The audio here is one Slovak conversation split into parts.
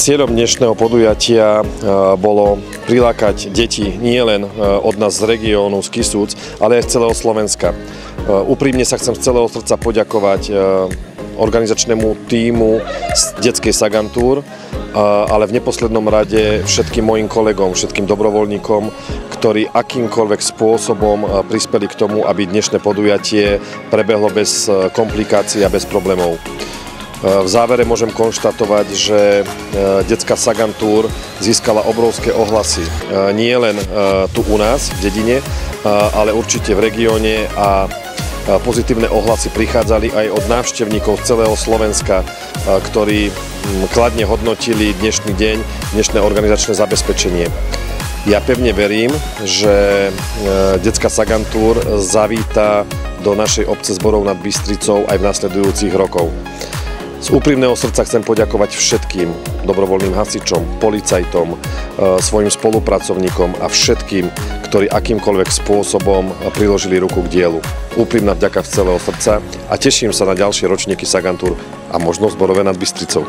Cieľom dnešného podujatia bolo prilákať deti nielen od nás z regiónu, z Kisúc, ale aj z celého Slovenska. Úprimne sa chcem z celého srdca poďakovať organizačnému tímu z detskej Sagantúr, ale v neposlednom rade všetkým mojim kolegom, všetkým dobrovoľníkom, ktorí akýmkoľvek spôsobom prispeli k tomu, aby dnešné podujatie prebehlo bez komplikácií a bez problémov. V závere môžem konštatovať, že detská Sagantúr získala obrovské ohlasy. Nie len tu u nás v dedine, ale určite v regióne a pozitívne ohlasy prichádzali aj od návštevníkov celého Slovenska, ktorí kladne hodnotili dnešný deň, dnešné organizačné zabezpečenie. Ja pevne verím, že detská Sagantúr zavíta do našej obce Zborov nad Bystricou aj v nasledujúcich rokoch. Z úprimného srdca chcem poďakovať všetkým dobrovoľným hasičom, policajtom, svojim spolupracovníkom a všetkým, ktorí akýmkoľvek spôsobom priložili ruku k dielu. Úprimná vďaka z celého srdca a teším sa na ďalšie ročníky Sagantúr a možno Zborové nad Bystricou.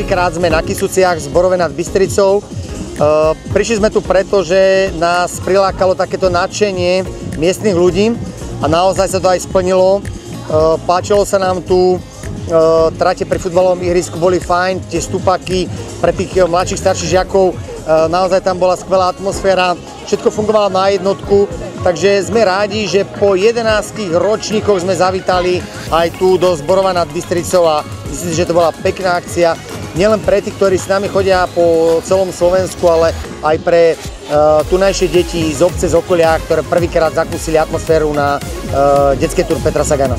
Prvýkrát sme na Kisúciach v Zborove nad Bystricou. Prišli sme tu preto, že nás prilákalo takéto nadšenie miestnych ľudí a naozaj sa to aj splnilo. Páčilo sa nám tu, trate pri futbalovom ihrisku boli fajn, tie stupaky pre tých mladších, starších žiakov, naozaj tam bola skvelá atmosféra, všetko fungovalo na jednotku, takže sme rádi, že po 11 ročníkoch sme zavítali aj tu do Zborova nad Bystricou a myslím si, že to bola pekná akcia. Nielen pre tých, ktorí s nami chodia po celom Slovensku, ale aj pre tunajšie deti z obce, z okolia, ktoré prvýkrát zakúsili atmosféru na detskej túr Petra Sagana.